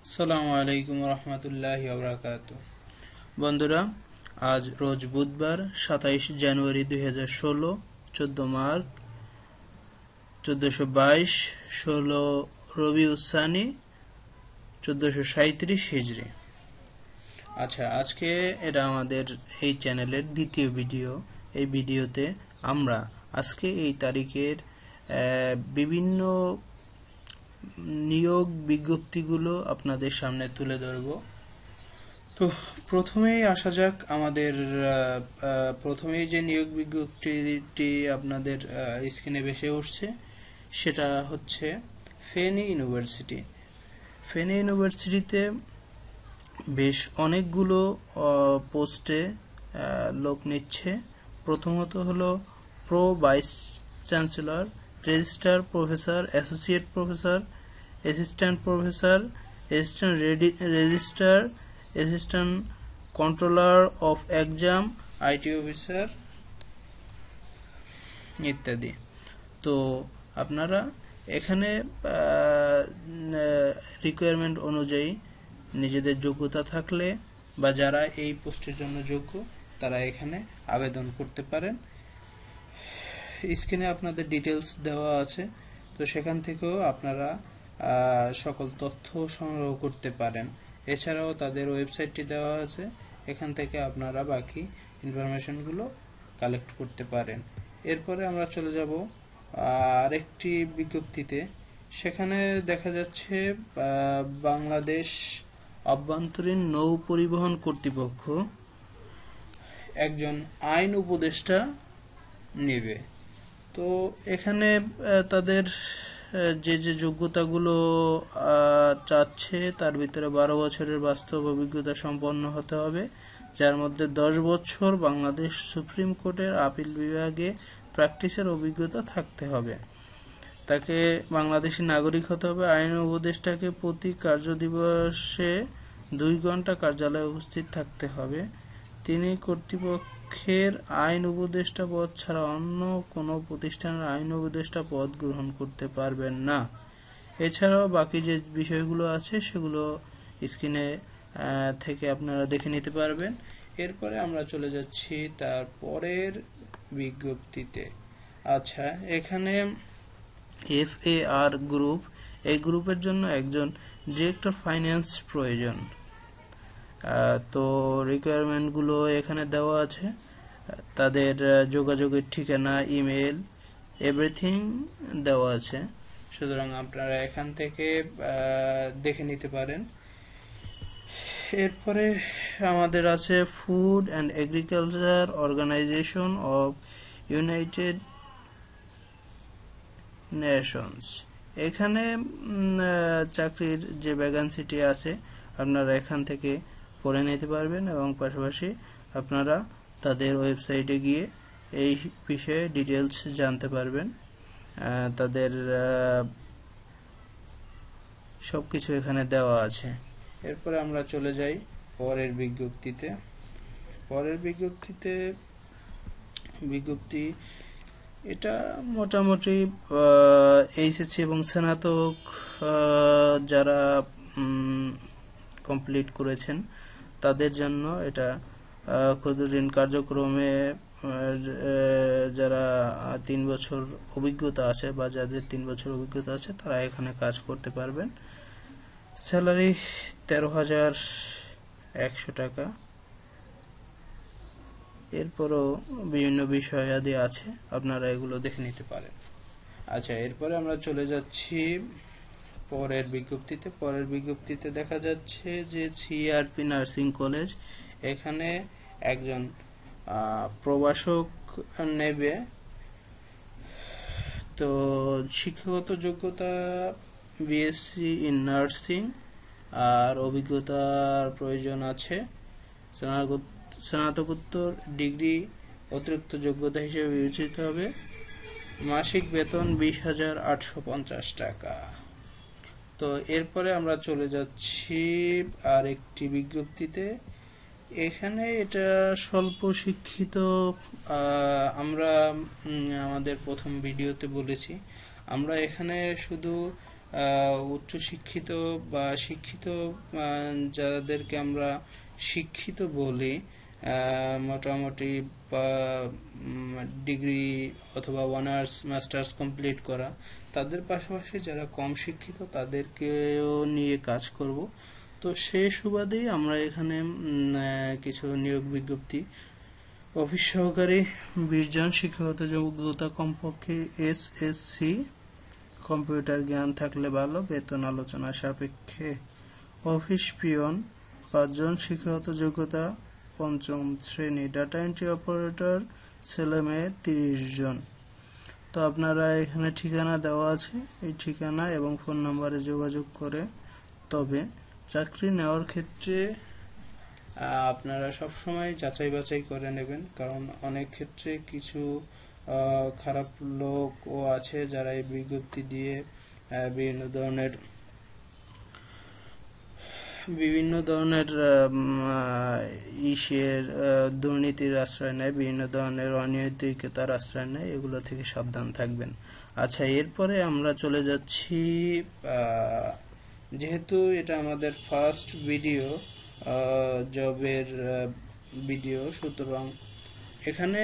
আসসালামু আলাইকুম রহমতুল্লাহি ওয়া বারাকাতুহু। বন্ধুরা, আজ রোজ বুধবার 27 জানুয়ারি 2016, 14 মার্চ 1422, 16 রবিউসানি 1437 হিজরি। আচ্ছা, আজকে এটা আমাদের এই চ্যানেলের দ্বিতীয় ভিডিও। এই ভিডিওতে আমরা আজকে এই তারিখের বিভিন্ন নিয়োগ বিজ্ঞপ্তিগুলো আপনাদের সামনে তুলে ধরব। তো প্রথমেই আসা যাক আমাদের প্রথমেই যে নিয়োগ বিজ্ঞপ্তিটি আপনাদের স্ক্রিনে ভেসে উঠছে সেটা হচ্ছে ফেনী ইউনিভার্সিটি। ফেনী ইউনিভার্সিটিতে বেশ অনেকগুলো পোস্টে লোক নিচ্ছে। প্রথমত হলো pro vice chancellor, registrar professor, associate professor, assistant professor, assistant registrar, assistant controller of exam, IT officer ইত্যাদি। তো আপনারা এখানে রিকোয়ারমেন্ট অনুযায়ী নিজেদের যোগ্যতা থাকলে বা যারা এই পোস্টের জন্য যোগ্য তারা এখানে আবেদন করতে পারেন। স্ক্রিনে আপনাদের ডিটেলস দেওয়া আছে, তো সেখান থেকেও আপনারা সকল তথ্য সংগ্রহ করতে পারেন। এছাড়াও তাদের ওয়েবসাইটটি দেওয়া আছে, এখান থেকে আপনারা বাকি ইনফরমেশনগুলো কালেক্ট করতে পারেন। এরপরে আমরা চলে যাব আরেকটি বিজ্ঞপ্তিতে। সেখানে দেখা যাচ্ছে বাংলাদেশ অভ্যন্তরীণ নৌ পরিবহন কর্তৃপক্ষ একজন আইন উপদেষ্টা নেবে। তো এখানে তাদের যে যে যোগ্যতাগুলো চাচ্ছে তার ভিতরে 12 বছরের বাস্তব অভিজ্ঞতা সম্পন্ন হতে হবে, যার মধ্যে 10 বছর বাংলাদেশ সুপ্রিম কোর্টের আপিল বিভাগে প্র্যাকটিসের অভিজ্ঞতা থাকতে হবে। তাকে বাংলাদেশি নাগরিক হতে হবে। আইন উপদেষ্টাকে প্রতি কার্যদিবসে 2 ঘন্টা কার্যালয়ে উপস্থিত থাকতে হবে। তিনি কর্তৃপক্ষের আইন উপদেষ্টা পদ ছাড়া অন্য কোনো প্রতিষ্ঠানের আইন উপদেষ্টা পদ গ্রহণ করতে পারবেন না। এছাড়াও বাকি যে বিষয়গুলো আছে সেগুলো স্ক্রিনে থেকে আপনারা দেখে নিতে পারবেন। এরপরে আমরা চলে যাচ্ছি তার পরের বিজ্ঞপ্তিতে। আচ্ছা, এখানে FAR গ্রুপ, এই গ্রুপের জন্য একজন ডিরেক্টর ফাইন্যান্স প্রয়োজন। তো রিকোয়ারমেন্টগুলো এখানে দেওয়া আছে, তাদের যোগাযোগের ঠিকানা, ইমেল, এভরিথিং দেওয়া আছে। সুতরাং আপনারা এখান থেকে দেখে নিতে পারেন। এরপরে আমাদের আছে Food and Agriculture Organization of United Nations. এখানে চাকরির যে ভ্যাকান্সিটি আছে আপনারা এখান থেকে পড়ে নিতে পারবেন এবং পাশাপাশি আপনারা তাদের ওয়েবসাইটে গিয়ে এই বিষয়ে ডিটেলস জানতে পারবেন। তাদের সবকিছু এখানে দেওয়া আছে। এরপরে আমরা চলে যাই পরের বিজ্ঞপ্তিতে। পরের বিজ্ঞপ্তি এটা মোটামুটি এইচএসসি এবং স্নাতক যারা কমপ্লিট করেছেন তাদের জন্য এটা ক্ষুদ্র ঋণ কার্যক্রমে যারা 3 বছর অভিজ্ঞতা আছে বা যাদের 3 বছর অভিজ্ঞতা আছে তারা এখানে কাজ করতে পারবেন। স্যালারি 13,100 টাকা। এরপরও বিভিন্ন বিষয়াদি আছে, আপনারা এগুলো দেখে নিতে পারেন। আচ্ছা, এরপরে আমরা চলে যাচ্ছি পরের বিজ্ঞপ্তিতে। পরের বিজ্ঞপ্তিতে দেখা যাচ্ছে যে সিআরপি নার্সিং কলেজ, এখানে একজন প্রভাষক নেবে। তো শিক্ষাগত যোগ্যতা বিএসসি ইন নার্সিং, আর অভিজ্ঞতার প্রয়োজন আছে স্নাতকোত্তর ডিগ্রি অতিরিক্ত যোগ্যতা হিসেবে বিবেচিত হবে। মাসিক বেতন 20,850 টাকা। তো এরপরে আমরা চলে যাচ্ছি আর একটি বিজ্ঞপ্তিতে। এখানে এটা স্বল্প শিক্ষিত, আমরা আমাদের প্রথম ভিডিওতে বলেছি আমরা এখানে শুধু উচ্চশিক্ষিত বা শিক্ষিত, যাদেরকে আমরা শিক্ষিত বলি, মোটামুটি ডিগ্রি অথবা অনার্স মাস্টার্স কমপ্লিট করা, তাদের পাশাপাশি যারা কম শিক্ষিত তাদেরকেও নিয়ে কাজ করব। তো সেই সুবাদেই আমরা এখানে কিছু নিয়োগ বিজ্ঞপ্তি: অফিস সহকারী 20 জন, শিক্ষাগত যোগ্যতা কমপক্ষে এসএসসি, কম্পিউটার জ্ঞান থাকলে ভালো, বেতন আলোচনা সাপেক্ষে। অফিস পিয়ন 5 জন, শিক্ষাগত যোগ্যতা 5ম শ্রেণী। ডাটা এন্ট্রি অপারেটর ছেলে মেয়ে 30 জন। তো আপনারা এখানে ঠিকানা দেওয়া আছে, এই ঠিকানা এবং ফোন নাম্বারে যোগাযোগ করে তবে চাকরি নেওয়ার ক্ষেত্রে আপনারা সবসময় যাচাই বাছাই করে নেবেন, কারণ অনেক ক্ষেত্রে কিছু খারাপ লোকও আছে যারা এই বিজ্ঞপ্তি দিয়ে বিভিন্ন ধরনের দুর্নীতির আশ্রয় নেয়, বিভিন্ন ধরনের অনৈতিকতার আশ্রয় নেয়। এগুলো থেকে সাবধান থাকবেন। আচ্ছা, এরপরে আমরা চলে যাচ্ছি, যেহেতু এটা আমাদের ফার্স্ট ভিডিও, জবের ভিডিও, সুতরাং এখানে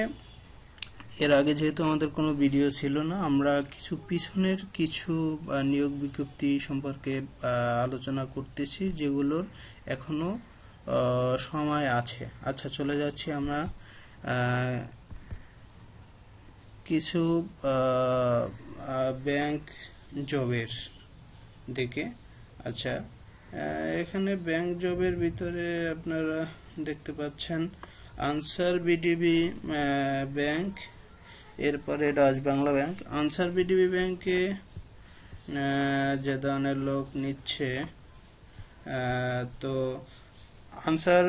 এর আগে যেহেতু আমাদের কোনো ভিডিও ছিল না, আমরা পিছনের কিছু নিয়োগ বিজ্ঞপ্তি সম্পর্কে আলোচনা করতেছি, যেগুলোর এখনো সময় আছে। আচ্ছা, চলে যাচ্ছি আমরা কিছু ব্যাংক জবের দিকে। আচ্ছা, এখানে ব্যাংক জবের ভিতরে আপনারা দেখতে পাচ্ছেন আনসার বিডিবি ব্যাংক, এরপরে Dutch Bangla bank. Answer BDB ব্যাংকে যে ধরনের লোক নিচ্ছে, তো আনসার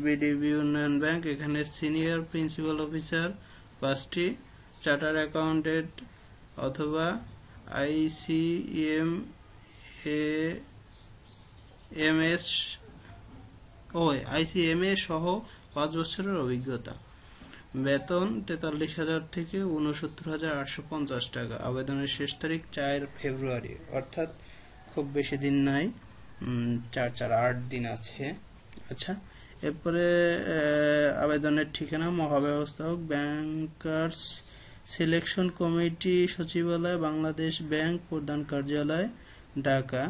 বিডিবি উন্নয়ন ব্যাংক, এখানে সিনিয়র প্রিন্সিপাল অফিসার 5টি, চার্টার অ্যাকাউন্টেন্ট অথবা আইসিএমএ সহ 5 বছরের অভিজ্ঞতা। বেতন 43,000 থেকে 69,850 টাকা। আবেদনের শেষ তারিখ 4 ফেব্রুয়ারি, অর্থাৎ খুব বেশি দিন নাই, 8 দিন আছে। আচ্ছা, এরপরে আবেদনের ঠিকানা: মহাব্যবস্থাপক, ব্যাংকার্স সিলেকশন কমিটি, সচিবালয়, বাংলাদেশ ব্যাংক, প্রধান কার্যালয়, ঢাকা।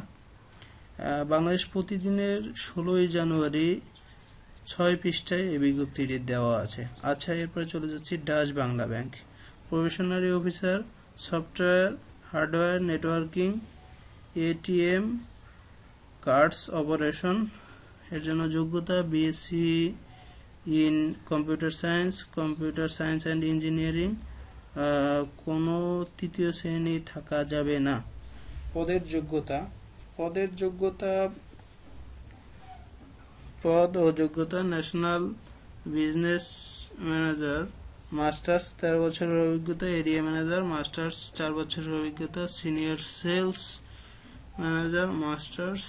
বাংলাদেশ প্রতিদিনের 16 জানুয়ারি 6 পৃষ্ঠায় এই বিজ্ঞপ্তিটি দেওয়া আছে। আচ্ছা, এরপরে চলে যাচ্ছি Dutch Bangla bank. Probationary officer, software, hardware, networking, ATM, cards operation. এর জন্য যোগ্যতা BSc in computer science and engineering, কোনো 3য় শ্রেণী থাকা যাবে না। পদ ও যোগ্যতা: ন্যাশনাল বিজনেস ম্যানেজার, মাস্টার্স 13 বছরের অভিজ্ঞতা, এরিয়া ম্যানেজার, মাস্টার্স 4 বছরের অভিজ্ঞতা, সিনিয়র সেলস ম্যানেজার, মাস্টার্স,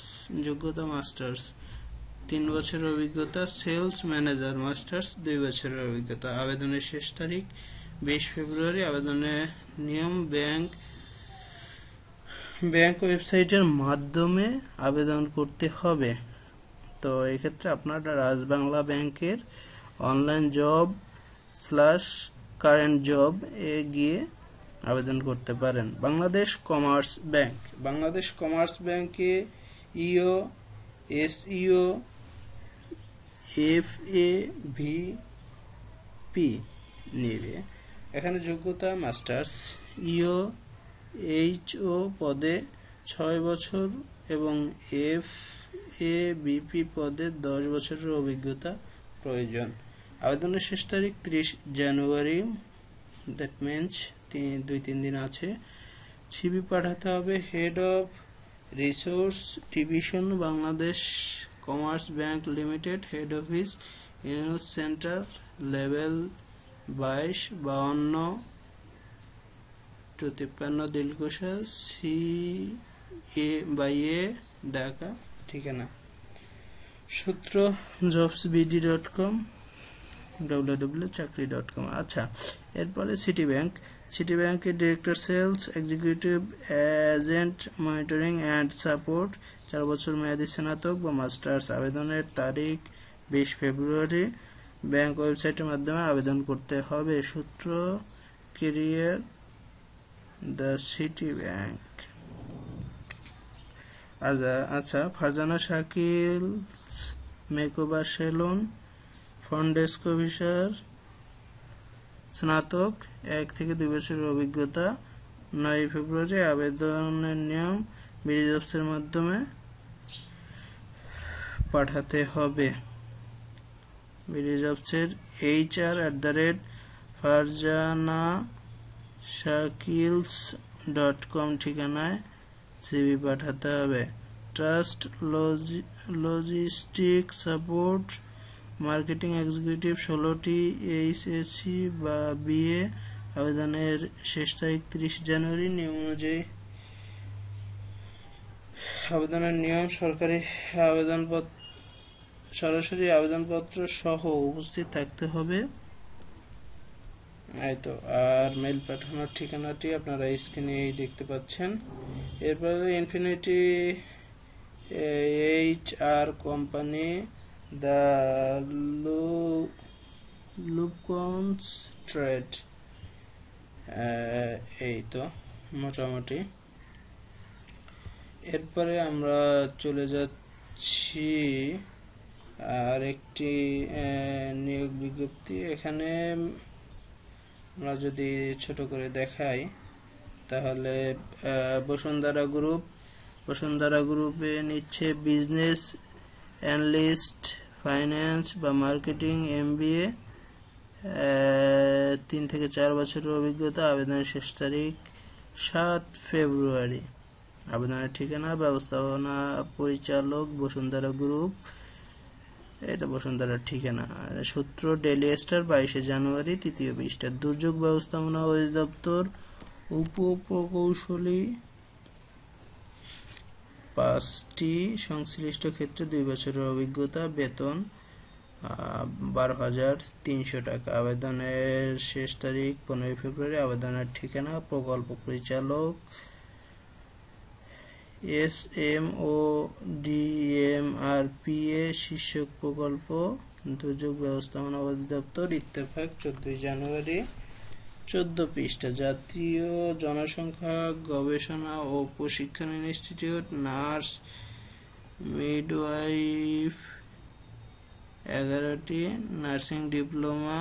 যোগ্যতা মাস্টার্স, 3 বছরের অভিজ্ঞতা, সেলস ম্যানেজার, মাস্টার্স, 2 বছরের অভিজ্ঞতা। আবেদনের শেষ তারিখ 20 ফেব্রুয়ারি। আবেদনের নিয়ম: ব্যাংক ওয়েবসাইটের মাধ্যমে আবেদন করতে হবে। তো এক্ষেত্রে আপনারা রাজবাংলা ব্যাংকের অনলাইন job/current job এ গিয়ে আবেদন করতে পারেন। বাংলাদেশ কমার্স ব্যাংকে ইও, এসইও, এফএভিপি নেবে। এখানে যোগ্যতা মাস্টার্স। ইও এইচও পদে 6 বছর এবং এফএভিপি পদে 10 বছরের অভিজ্ঞতা প্রয়োজন। আবেদনের শেষ তারিখ 30 জানুয়ারি, দ্যাট মিনস 2-3 দিন আছে। সিভি পাঠাতে হবে head of resource division, Bangladesh Commerce Bank Limited, head office, Union Centre, level 22-52-53 Dilkusha, CA/A, Dhaka. ঠিকানা: সূত্র jobsbd.com, www.chakri.com। আচ্ছা, এরপরে সিটি ব্যাংক। সিটি ব্যাংকের director sales executive agent monitoring and support 4 বছর মেয়াদী স্নাতক বা মাস্টার্স। আবেদনের তারিখ 20 ফেব্রুয়ারি। ব্যাংক ওয়েবসাইটের মাধ্যমে আবেদন করতে হবে। সূত্র ক্যারিয়ার দ্য সিটি ব্যাংক। আচ্ছা, Farzana Shakil makeover salon front desk officer, স্নাতক, 1 থেকে 2 বছরের অভিজ্ঞতা। 9 ফেব্রুয়ারি। আবেদনের নিয়ম বিডি জবসের মাধ্যমে পাঠাতে হবে। বিডি জবসের hr@farjanashakils.com ঠিকানায় সিভি পাঠাতে হবে। Trust logistic support marketing executive 16টি এইচএসসি বা বিএ। আবেদনের শেষ তারিখ 30 জানুয়ারি। নিয়ম অনুযায়ী আবেদনের নিয়ম সরাসরি আবেদনপত্র সহ উপস্থিত থাকতে হবে। আর মেইল পাঠানোর ঠিকানাটি আপনারা স্ক্রিনে দেখতে পাচ্ছেন। এরপরে infinity HR company, the Lubcons trade. এই তো মোটামুটি। এরপরে আমরা চলে যাচ্ছি আর একটি নিয়োগ বিজ্ঞপ্তি। এখানে আমরা যদি ছোট করে দেখাই তাহলে বসুন্ধরা গ্রুপে নিচ্ছে বিজনেস অ্যানালিস্ট, ফাইন্যান্স বা মার্কেটিং MBA, 3 থেকে 4 বছরের অভিজ্ঞতা। আবেদনের শেষ তারিখ 7 ফেব্রুয়ারি। আবেদনের ঠিকানা ব্যবস্থাপনা পরিচালক, বসুন্ধরা গ্রুপ। এটা বসুন্ধরার ঠিকানা। সূত্র ডেইলি স্টার, 22 জানুয়ারি, 3য় পৃষ্ঠা। দুর্যোগ ব্যবস্থাপনা অধিদপ্তর, উপপ্রকৌশলী, 5টি, সংশ্লিষ্ট ক্ষেত্রে 2 বছরের অভিজ্ঞতা। বেতন 12,300 টাকা। আবেদনের শেষ তারিখ 15 ফেব্রুয়ারি। আবেদনের ঠিকানা প্রকল্প পরিচালক, SMODMRPA, শীর্ষক প্রকল্প, দুর্যোগ ব্যবস্থাপনা অধিদপ্তর, ইত্তেফাক, 14 জানুয়ারি, 14 পৃষ্ঠা। জাতীয় জনসংখ্যা গবেষণা ও প্রশিক্ষণ ইনস্টিটিউট, নার্স মিডওয়াইফ 11টি, নার্সিং ডিপ্লোমা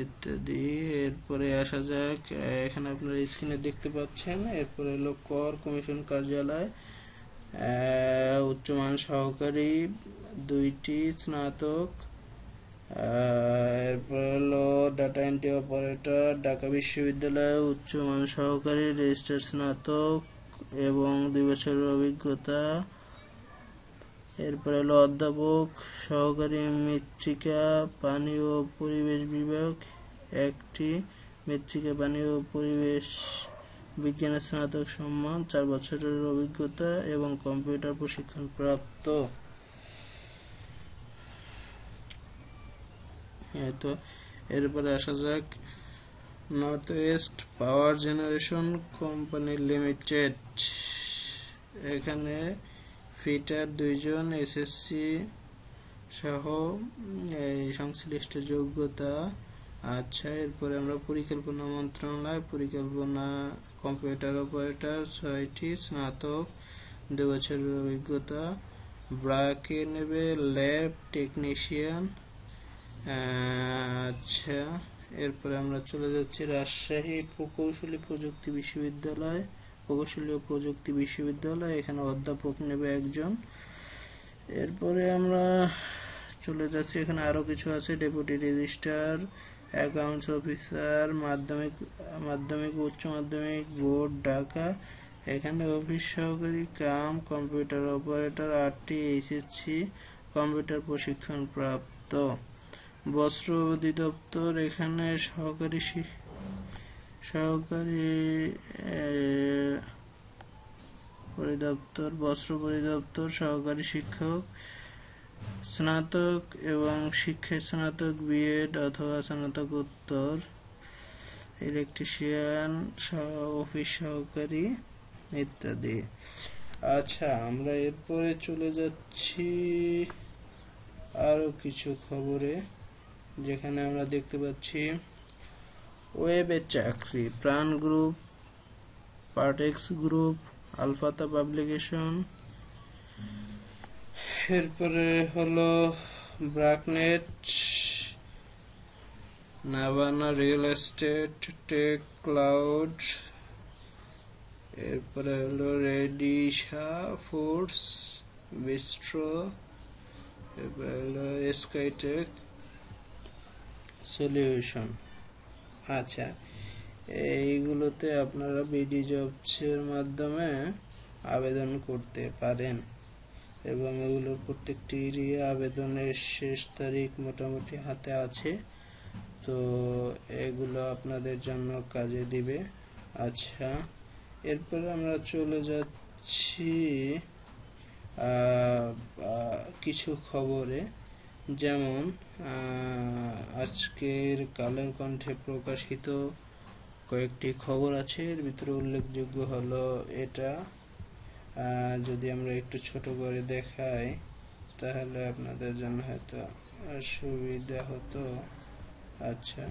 ইত্যাদি। এরপরে আসা যাক, এখানে আপনারা স্ক্রিনে দেখতে পাচ্ছেন। এরপরে হলো কর কমিশন কার্যালয়, উচ্চমান সহকারী 2টি, স্নাতক। এরপরে হলো ডাটা এন্ট্রি অপারেটর, ঢাকা বিশ্ববিদ্যালয়, উচ্চমান সহকারী, রেজিস্টার্ড স্নাতক এবং 2 বছরের অভিজ্ঞতা। এরপরে হলো অধ্যাপক সহকারী মৃত্তিকা পানি ও পরিবেশ বিভাগ 1টি, মৃত্তিকা পানি ও পরিবেশ বিজ্ঞানের স্নাতক সম্মান, 4 বছরের অভিজ্ঞতা এবং কম্পিউটার প্রশিক্ষণ প্রাপ্ত। এরপরে আসা যাক, নর্থ ওয়েস্ট পাওয়ার জেনারেশন কোম্পানি লিমিটেড। এখানে ফিটার 2 জন, SSC সহ এই সংশ্লিষ্ট যোগ্যতা। আচ্ছা, এরপরে আমরা পরিকল্পনা মন্ত্রণালয়, পরিকল্পনা কম্পিউটার অপারেটর 6টি, স্নাতক, 2 বছরের অভিজ্ঞতা। ব্রাকে নেবে ল্যাব টেকনিশিয়ান। আচ্ছা, এরপরে আমরা চলে যাচ্ছি রাজশাহী প্রকৌশলী ও প্রযুক্তি বিশ্ববিদ্যালয়। এখানে অধ্যাপক নেবে 1 জন। এরপরে আমরা চলে যাচ্ছি, এখানে আরো কিছু আছে। ডেপুটি রেজিস্ট্রার, অ্যাকাউন্টস অফিসার, মাধ্যমিক উচ্চ মাধ্যমিক বোর্ড, ঢাকা। এখানে অফিস সহকারী কাম কম্পিউটার অপারেটর 8টি, HSC, কম্পিউটার প্রশিক্ষণ প্রাপ্ত। বস্ত্র অধিদপ্তর, এখানে সহকারী পরিদপ্তর, বস্ত্র পরিদপ্তর, সহকারী শিক্ষক স্নাতক এবং শিক্ষায় স্নাতক, বিএড অথবা স্নাতকোত্তর, ইলেকট্রিশিয়ান, অফিস সহকারী ইত্যাদি। আচ্ছা, আমরা এরপরে চলে যাচ্ছি আরো কিছু খবরে, যেখানে আমরা দেখতে পাচ্ছি ওয়েবের চাকরি, প্রাণ গ্রুপ, পার্টেক্স গ্রুপ, আলফাতা পাবলিকেশন, এরপরে হলো BracNet, Navana real estate, tech cloud, এরপরে হলো রেডিশা ফুডস, বিস্ট্রো, এরপরে হলো স্কাইটেক সলিউশন। আচ্ছা, এইগুলোতে আপনারা বিডি জবসের মাধ্যমে আবেদন করতে পারেন এবং এগুলোর প্রত্যেকটিরই আবেদনের শেষ তারিখ মোটামুটি হাতে আছে, তো এগুলো আপনাদের জন্য কাজে দিবে। আচ্ছা, এরপরে আমরা চলে যাচ্ছি কিছু খবরে, যেমন আজকের কালের কণ্ঠে প্রকাশিত কয়েকটি খবর আছে। এর ভিতরে উল্লেখযোগ্য হলো এটা, যদি আমরা একটু ছোট করে দেখাই তাহলে আপনাদের জন্য হয়তো সুবিধা হতো। আচ্ছা,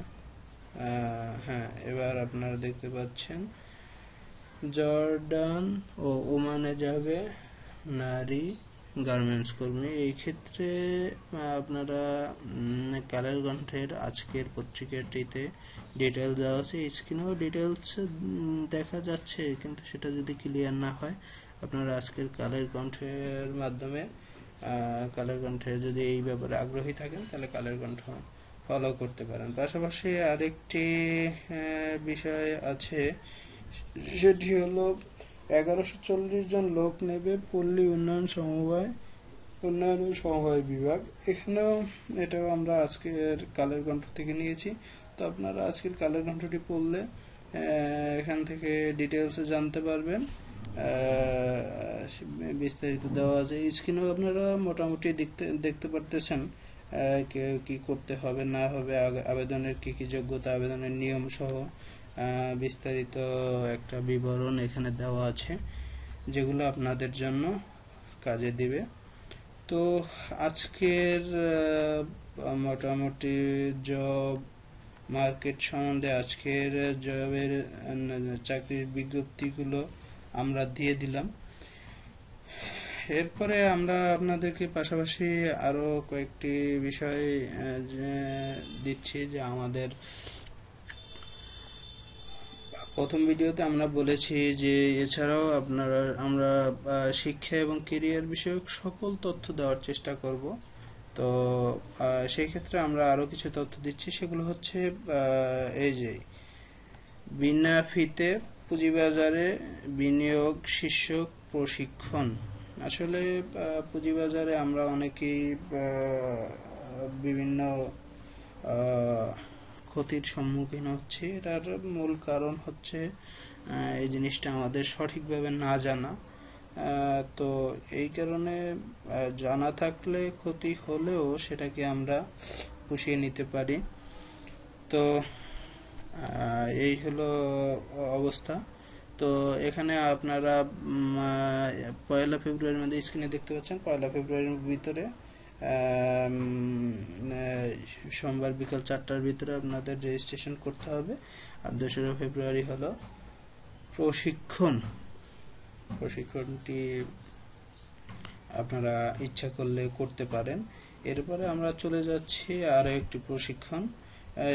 হ্যাঁ, এবার আপনারা দেখতে পাচ্ছেন জর্ডান ও ওমানে যাবে নারী গার্মেন্টস কর্মী। এই ক্ষেত্রে আপনারা কালের কণ্ঠের আজকের পত্রিকাটিতে ডিটেলস দেওয়া আছে, স্ক্রিনেও ডিটেলস দেখা যাচ্ছে, কিন্তু সেটা যদি ক্লিয়ার না হয় আপনারা আজকের কালের কণ্ঠের মাধ্যমে কালের কণ্ঠে যদি এই ব্যাপারে আগ্রহী থাকেন তাহলে কালের কণ্ঠ ফলো করতে পারেন। পাশাপাশি আরেকটি বিষয় আছে, সেটি হলো 1140 জন লোক নেবে পল্লী উন্নয়ন ও সমবায় বিভাগ। এটাও আমরা আজকের কালের কণ্ঠ থেকে নিয়েছি। তো আপনারা আজকের কালের কণ্ঠটি পড়লে এখান থেকে ডিটেলসে জানতে পারবেন, বিস্তারিত দেওয়া আছে। স্ক্রিনেও আপনারা মোটামুটি দেখতে পারতেছেন কি করতে হবে না হবে, আবেদনের কি কি যোগ্যতা, আবেদনের নিয়ম সহ বিস্তারিত একটা বিবরণ এখানে দেওয়া আছে, যেগুলো আপনাদের জন্য কাজে দিবে। তো আজকের মোটামুটি জব মার্কেট সম্বন্ধে আজকের জবের চাকরির বিজ্ঞপ্তিগুলো আমরা দিয়ে দিলাম। এরপরে আমরা আপনাদেরকে পাশাপাশি আরো কয়েকটি বিষয় দিচ্ছি, যে আমাদের প্রথম ভিডিওতে আমরা বলেছি যে এছাড়াও আমরা শিক্ষা এবং কেরিয়ার বিষয়ক সকল তথ্য দেওয়ার চেষ্টা করব। তো সেই ক্ষেত্রে আমরা আরো কিছু তথ্য দিচ্ছি, সেগুলো হচ্ছে এই যে বিনা ফিতে পুঁজিবাজারে বিনিয়োগ শীর্ষক প্রশিক্ষণ। আসলে পুঁজিবাজারে আমরা অনেকেই বিভিন্ন ক্ষতির সম্মুখীন হচ্ছে। এটার মূল কারণ হচ্ছে এই জিনিসটা আমাদের সঠিকভাবে না জানা। তো এই কারণে জানা থাকলে ক্ষতি হলেও সেটাকে আমরা পুষিয়ে নিতে পারি। তো এই হলো অবস্থা। তো এখানে আপনারা 1 ফেব্রুয়ারির মধ্যে স্ক্রিনে দেখতে পাচ্ছেন, 1 ফেব্রুয়ারির ভিতরে সোমবার বিকাল 4টার ভিতরে আপনাদের রেজিস্ট্রেশন করতে হবে। আর 2 ফেব্রুয়ারি হলো প্রশিক্ষণটি আপনারা ইচ্ছা করলে করতে পারেন। এরপরে আমরা চলে যাচ্ছি আরো একটি প্রশিক্ষণ,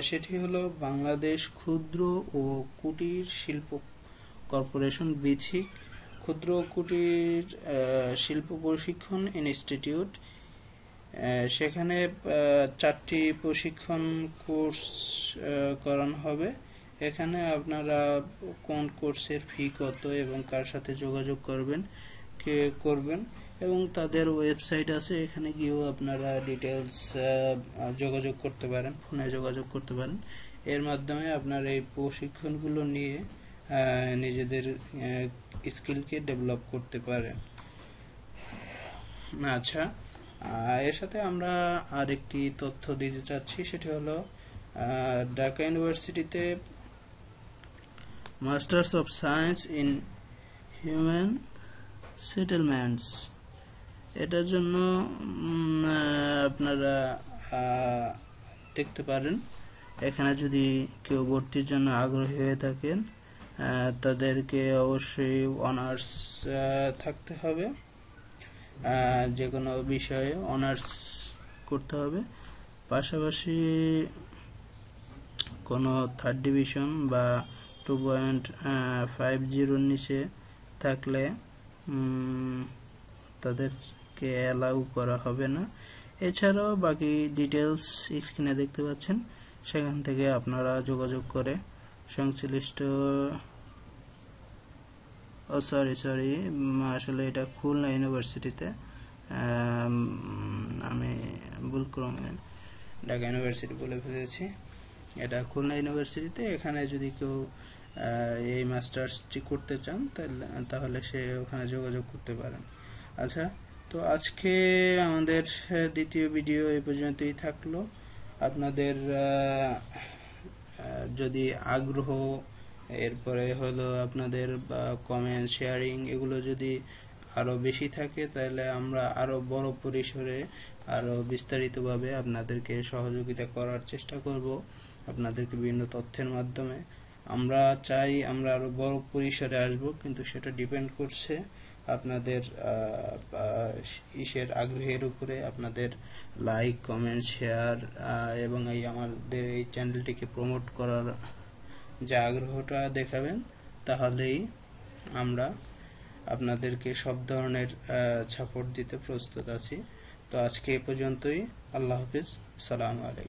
সেটি হলো বাংলাদেশ ক্ষুদ্র ও কুটির শিল্প কর্পোরেশন বিথিক ক্ষুদ্র ও কুটির শিল্প প্রশিক্ষণ ইনস্টিটিউট। সেখানে 4টি প্রশিক্ষণ কোর্স করানো হবে। এখানে আপনারা কোন কোর্সের ফি কত এবং কার সাথে যোগাযোগ করবেন এবং তাদের ওয়েবসাইট আছে, এখানে গিয়েও আপনারা ডিটেলস যোগাযোগ করতে পারেন, ফোনে যোগাযোগ করতে পারেন। এর মাধ্যমে আপনারা এই প্রশিক্ষণগুলো নিয়ে নিজেদের স্কিলকে ডেভেলপ করতে পারেন। আচ্ছা, এর সাথে আমরা আরেকটি তথ্য দিতে চাচ্ছি, সেটি হলো ঢাকা ইউনিভার্সিটিতে masters of science in human settlements, এটার জন্য আপনারা দেখতে পারেন, এখানে যদি কেউ ভর্তির জন্য আগ্রহী হয়ে থাকেন তাদেরকে অবশ্যই অনার্স থাকতে হবে, যে কোনো বিষয়ে অনার্স করতে হবে। পাশাপাশি কোনো থার্ড ডিভিশন বা 2.50 নিচে থাকলে তাদেরকে অ্যালাউ করা হবে না। এছাড়াও বাকি ডিটেলস স্ক্রিনে দেখতে পাচ্ছেন, সেখান থেকে আপনারা যোগাযোগ করে সংশ্লিষ্ট আসলে এটা খুলনা ইউনিভার্সিটিতে, আমি ভুলক্রমে ঢাকা ইউনিভার্সিটি বলে ফেলেছি, এটা খুলনা ইউনিভার্সিটিতে। এখানে যদি কেউ এই মাস্টার্সটি করতে চান তাহলে সে ওখানে যোগাযোগ করতে পারেন। আচ্ছা, তো আজকে আমাদের দ্বিতীয় ভিডিও এই পর্যন্তই থাকলো। আপনাদের যদি আগ্রহ, এরপরে হলো আপনাদের কমেন্ট, শেয়ারিং, এগুলো যদি আরো বেশি থাকে তাহলে আমরা আরো বড় পরিসরে আরো বিস্তারিতভাবে আপনাদেরকে সহযোগিতা করার চেষ্টা করব, আপনাদেরকে বিভিন্ন তথ্যের মাধ্যমে। আমরা চাই আমরা আরো বড় পরিসরে আসব, কিন্তু সেটা ডিপেন্ড করছে আপনাদের আগ্রহের উপরে, আপনাদের লাইক, কমেন্ট, শেয়ার এবং আমাদের এই চ্যানেলটিকে প্রমোট করার যে আগ্রহটা দেখাবেন, তাহলেই আমরা আপনাদেরকে সব ধরনের সাপোর্ট দিতে প্রস্তুত আছি। তো আজকে এ পর্যন্তই। আল্লাহ হাফিজ, আসসালামু আলাইকুম।